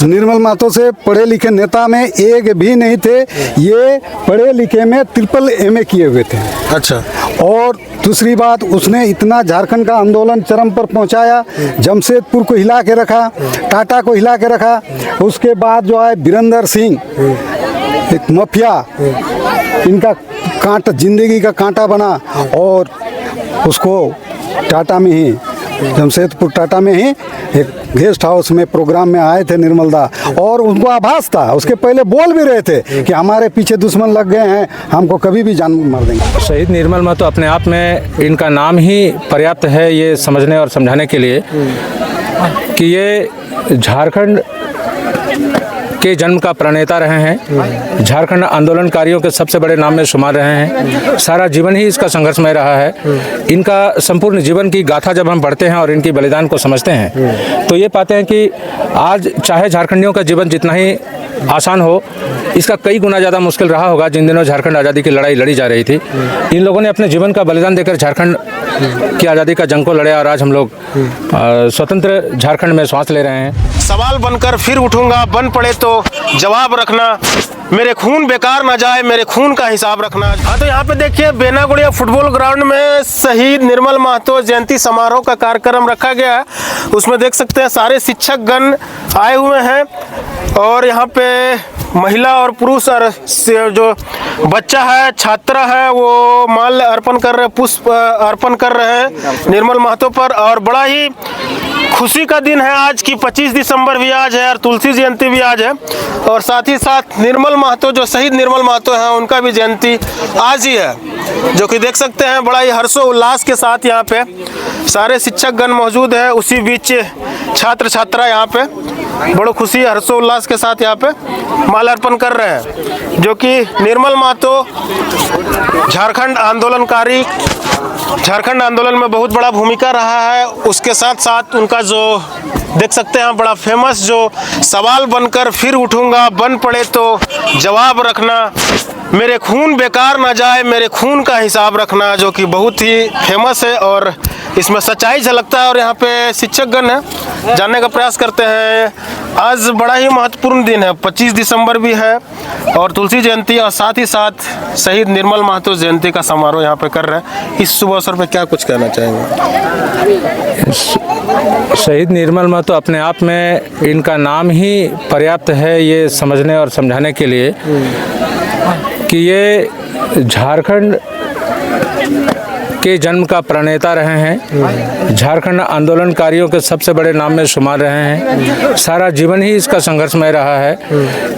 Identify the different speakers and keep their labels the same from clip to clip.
Speaker 1: निर्मल महतो से पढ़े लिखे नेता में एक भी नहीं थे। ये पढ़े लिखे में MA किए हुए थे।
Speaker 2: अच्छा।
Speaker 1: और दूसरी बात, उसने इतना झारखंड का आंदोलन चरम पर पहुंचाया, जमशेदपुर को हिला के रखा, टाटा को हिला के रखा। उसके बाद जो है वीरेंद्र सिंह, एक माफिया, इनका कांटा, जिंदगी का कांटा बना, और उसको टाटा में ही, जमशेदपुर टाटा में ही एक गेस्ट हाउस में प्रोग्राम में आए थे निर्मल दा, और उनको आभास था, उसके पहले बोल भी रहे थे कि हमारे पीछे दुश्मन लग गए हैं, हमको कभी भी जान मार देंगे।
Speaker 3: शहीद निर्मल महतो अपने आप में इनका नाम ही पर्याप्त है ये समझने और समझाने के लिए कि ये झारखंड के जन्म का प्रणेता रहे हैं, झारखंड आंदोलनकारियों के सबसे बड़े नाम में शुमार रहे हैं। सारा जीवन ही इसका संघर्षमय रहा है। इनका संपूर्ण जीवन की गाथा जब हम पढ़ते हैं और इनकी बलिदान को समझते हैं तो ये पाते हैं कि आज चाहे झारखंडियों का जीवन जितना ही आसान हो, इसका कई गुना ज़्यादा मुश्किल रहा होगा जिन दिनों झारखंड आज़ादी की लड़ाई लड़ी जा रही थी। इन लोगों ने अपने जीवन का बलिदान देकर झारखंड की आज़ादी का जंग को लड़े, और आज हम लोग स्वतंत्र झारखंड में सांस ले रहे हैं।
Speaker 2: सवाल बनकर फिर उठूंगा, बन पड़े तो जवाब रखना, मेरे खून बेकार ना जाए, मेरे खून का हिसाब रखना। हाँ, तो यहाँ पे देखिए बेनागुड़िया फुटबॉल ग्राउंड में शहीद निर्मल महतो जयंती समारोह का कार्यक्रम रखा गया है। उसमें देख सकते हैं सारे शिक्षक गण आए हुए हैं, और यहाँ पे महिला और पुरुष और जो बच्चा है, छात्र है, वो माल्य अर्पण कर रहे, पुष्प अर्पण कर रहे हैं निर्मल महतो पर। और बड़ा ही खुशी का दिन है आज की 25 दिसंबर भी आज है और तुलसी जयंती भी आज है, और साथ ही साथ निर्मल महतो जो शहीद निर्मल महतो हैं उनका भी जयंती आज ही है, जो कि देख सकते हैं बड़ा ही हर्षोल्लास के साथ यहाँ पे सारे शिक्षक गण मौजूद है। उसी बीच छात्र छात्रा यहाँ पे बड़ो खुशी हर्षोल्लास के साथ यहाँ पे माल्यार्पण कर रहे हैं, जो कि निर्मल महतो झारखंड आंदोलन में बहुत बड़ा भूमिका रहा है। उसके साथ साथ उनका जो देख सकते हैं बड़ा फेमस जो सवाल बनकर फिर उठूंगा, बन पड़े तो जवाब रखना, मेरे खून बेकार ना जाए, मेरे खून का हिसाब रखना, जो कि बहुत ही फेमस है और इसमें सच्चाई झलकता है। और यहाँ पे शिक्षकगण है, जानने का प्रयास करते हैं। आज बड़ा ही महत्वपूर्ण दिन है, 25 दिसंबर भी है और तुलसी जयंती, और साथ ही साथ शहीद निर्मल महतो जयंती का समारोह यहाँ पे कर रहे हैं। इस शुभ अवसर पे क्या कुछ कहना चाहेंगे?
Speaker 3: शहीद निर्मल महतो अपने आप में इनका नाम ही पर्याप्त है ये समझने और समझाने के लिए कि ये झारखंड के जन्म का प्रणेता रहे हैं, झारखंड आंदोलनकारियों के सबसे बड़े नाम में शुमार रहे हैं। सारा जीवन ही इसका संघर्षमय रहा है।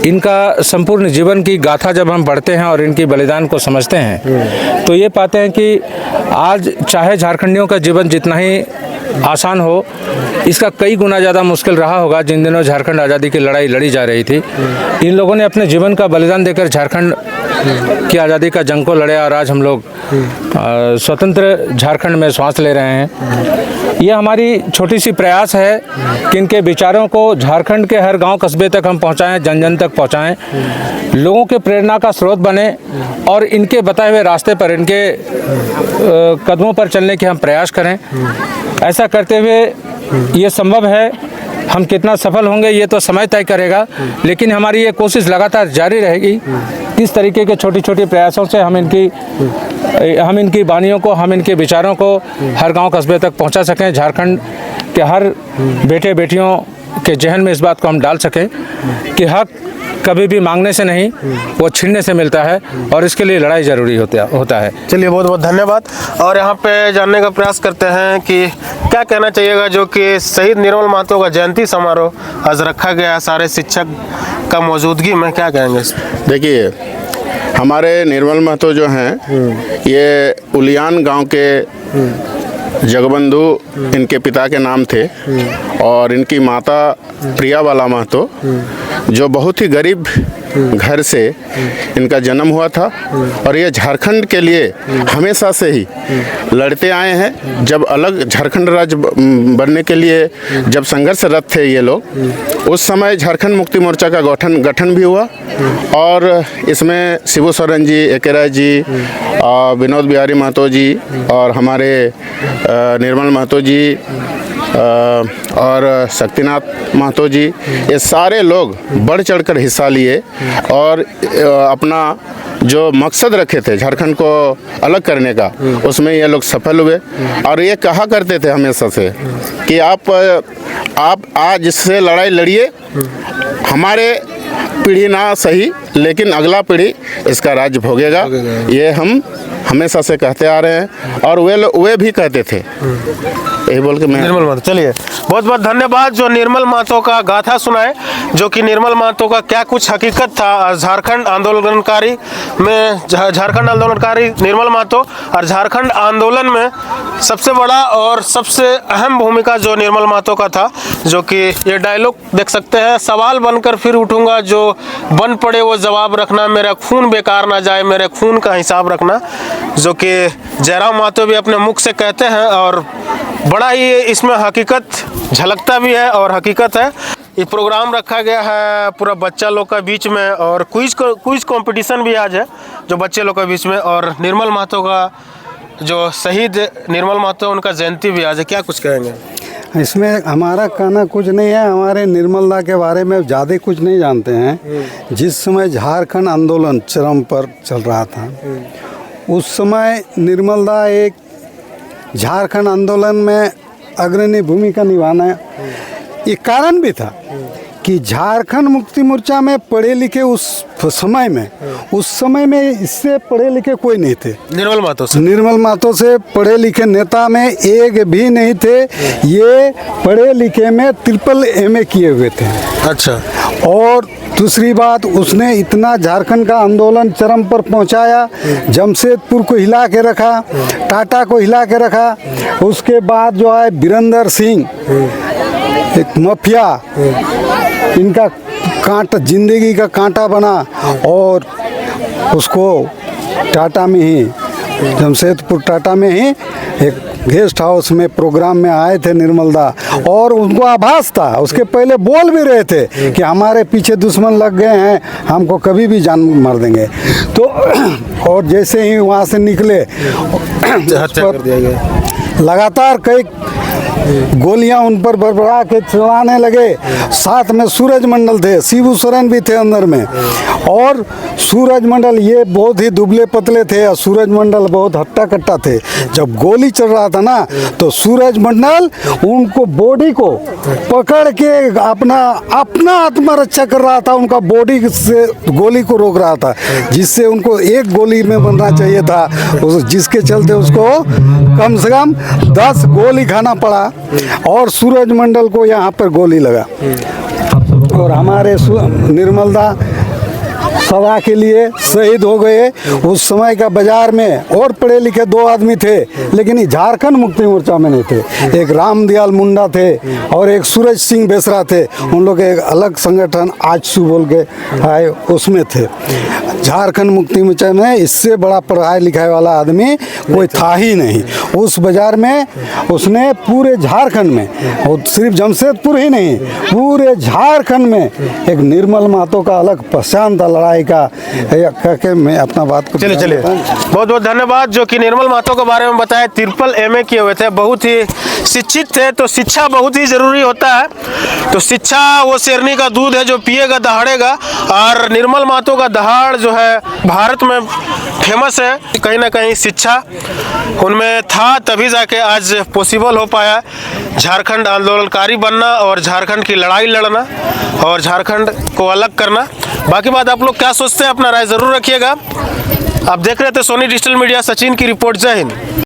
Speaker 3: इनका संपूर्ण जीवन की गाथा जब हम पढ़ते हैं और इनकी बलिदान को समझते हैं तो ये पाते हैं कि आज चाहे झारखंडियों का जीवन जितना ही आसान हो, इसका कई गुना ज़्यादा मुश्किल रहा होगा जिन दिनों झारखंड आज़ादी की लड़ाई लड़ी जा रही थी। इन लोगों ने अपने जीवन का बलिदान देकर झारखंड की आज़ादी का जंग को लड़े, और आज हम लोग स्वतंत्र झारखंड में सांस ले रहे हैं। ये हमारी छोटी सी प्रयास है कि इनके विचारों को झारखंड के हर गांव कस्बे तक हम पहुंचाएं, जन जन तक पहुंचाएं, लोगों के प्रेरणा का स्रोत बने, और इनके बताए हुए रास्ते पर, इनके कदमों पर चलने के हम प्रयास करें। ऐसा करते हुए ये संभव है। हम कितना सफल होंगे ये तो समय तय करेगा, लेकिन हमारी ये कोशिश लगातार जारी रहेगी। इस तरीके के छोटी छोटी प्रयासों से हम इनकी वानियों को, हम इनके विचारों को हर गांव कस्बे तक पहुंचा सकें, झारखंड के हर बेटे बेटियों के जहन में इस बात को हम डाल सकें कि हक कभी भी मांगने से नहीं, वो छीनने से मिलता है, और इसके लिए लड़ाई जरूरी होता है।
Speaker 2: चलिए, बहुत बहुत धन्यवाद। और यहाँ पे जानने का प्रयास करते हैं कि क्या कहना चाहिएगा जो कि शहीद निर्मल महतो का जयंती समारोह आज रखा गया, सारे शिक्षक का मौजूदगी में, क्या कहेंगे?
Speaker 4: देखिए, हमारे निर्मल महतो जो हैं ये उलियान गांव के जगबंधु इनके पिता के नाम थे, और इनकी माता प्रियाबाला महतो जो बहुत ही गरीब घर से इनका जन्म हुआ था, और ये झारखंड के लिए हमेशा से ही लड़ते आए हैं। जब अलग झारखंड राज्य बनने के लिए जब संघर्षरत थे ये लोग, उस समय झारखंड मुक्ति मोर्चा का गठन भी हुआ, और इसमें शिबू सोरेन जी, एके राय जी, विनोद बिहारी महतो जी और हमारे निर्मल महतो जी और शक्तिनाथ महतो जी, ये सारे लोग बढ़ चढ़कर हिस्सा लिए और अपना जो मकसद रखे थे झारखंड को अलग करने का, उसमें ये लोग सफल हुए। और ये कहा करते थे हमेशा से कि आप आज इससे लड़ाई लड़िए, हमारे पीढ़ी ना सही लेकिन अगला पीढ़ी इसका राज्य भोगेगा। ये हम हमेशा से कहते आ रहे हैं और वे भी कहते थे। यही बोल के मैं
Speaker 2: निर्मल महतो, चलिए बहुत बहुत धन्यवाद जो निर्मल महतो का गाथा सुनाए, जो कि निर्मल महतो का क्या कुछ हकीकत था झारखंड आंदोलनकारी में। झारखंड आंदोलनकारी निर्मल महतो और झारखंड आंदोलन में सबसे बड़ा और सबसे अहम भूमिका जो निर्मल महतो का था, जो कि ये डायलॉग देख सकते हैं, सवाल बनकर फिर उठूंगा, जो बन पड़े वो जवाब रखना, मेरा खून बेकार ना जाए, मेरे खून का हिसाब रखना, जो कि जयराम महतो भी अपने मुख से कहते हैं। और बड़ा ही इसमें हकीकत झलकता भी है और हकीकत है। ये प्रोग्राम रखा गया है पूरा बच्चा लोग का बीच में और क्विज कंपटीशन भी आज है जो बच्चे लोग के बीच में। और निर्मल महतो का जो शहीद निर्मल महतो, उनका जयंती भी आज है, क्या कुछ कहेंगे?
Speaker 1: इसमें हमारा कहना कुछ नहीं है, हमारे निर्मल दा के बारे में ज़्यादा कुछ नहीं जानते हैं। जिस समय झारखंड आंदोलन चरम पर चल रहा था, उस समय निर्मल दा एक झारखंड आंदोलन में अग्रणी भूमिका निभाना, ये कारण भी था कि झारखंड मुक्ति मोर्चा में पढ़े लिखे उस समय में इससे पढ़े लिखे कोई नहीं थे। निर्मल महतो से पढ़े लिखे नेता में एक भी नहीं थे। ये पढ़े लिखे में MA किए हुए थे।
Speaker 2: अच्छा।
Speaker 1: और दूसरी बात, उसने इतना झारखंड का आंदोलन चरम पर पहुंचाया, जमशेदपुर को हिला के रखा, टाटा को हिला के रखा। उसके बाद जो है वीरेंद्र सिंह, एक माफिया, इनका कांटा, जिंदगी का कांटा बना और उसको टाटा में ही, जमशेदपुर टाटा में ही एक गेस्ट हाउस में प्रोग्राम में आए थे निर्मल दा, और उनको आभास था, उसके पहले बोल भी रहे थे कि हमारे पीछे दुश्मन लग गए हैं, हमको कभी भी जान मार देंगे। तो और जैसे ही वहाँ से निकले,
Speaker 2: हत्या कर दिया गया।
Speaker 1: लगातार कई गोलियां उन पर बरबरा के चलाने लगे। साथ में सूरज मंडल थे, शिबू सोरेन भी थे अंदर में। और सूरज मंडल ये बहुत ही दुबले पतले थे और सूरज मंडल बहुत हट्टा कट्टा थे। जब गोली चल रहा था ना, तो सूरज मंडल उनको बॉडी को पकड़ के अपना आत्मरक्षा कर रहा था, उनका बॉडी से गोली को रोक रहा था, जिससे उनको एक गोली में बनना चाहिए था, जिसके चलते उसको कम से कम 10 गोली खाना पड़ा और सूरज मंडल को यहाँ पर गोली लगा। और हमारे निर्मल दा सदा के लिए शहीद हो गए। उस समय का बाजार में और पढ़े लिखे 2 आदमी थे, लेकिन ये झारखंड मुक्ति मोर्चा में नहीं थे। एक रामदयाल मुंडा थे और एक सूरज सिंह बेसरा थे। उन लोग एक अलग संगठन आजसू बोल के आए, उसमें थे। झारखंड मुक्ति मोर्चा में इससे बड़ा पढ़ाई लिखाई वाला आदमी कोई था ही नहीं। उस बाजार में उसने पूरे झारखंड में, और सिर्फ जमशेदपुर ही नहीं, पूरे झारखंड में एक निर्मल महतो का अलग पहचान था लड़ाई का। कहकर मैं अपना बात को
Speaker 2: चलिए बहुत बहुत धन्यवाद जो कि निर्मल महतो के बारे में बताया। MA किए हुए थे, बहुत ही शिक्षित थे। तो शिक्षा बहुत ही जरूरी होता है। तो शिक्षा वो शेरनी का दूध है जो पिएगा दहाड़ेगा। और निर्मल महतो का दहाड़ जो है भारत में फेमस है। कहीं ना कहीं शिक्षा उनमें था, तभी जाके आज पॉसिबल हो पाया झारखंड आंदोलनकारी बनना और झारखंड की लड़ाई लड़ना और झारखंड को अलग करना। बाकी बात आप लोग क्या सोचते हैं, अपना राय जरूर रखिएगा। आप देख रहे थे सोनी डिजिटल मीडिया, सचिन की रिपोर्ट। जय हिंद।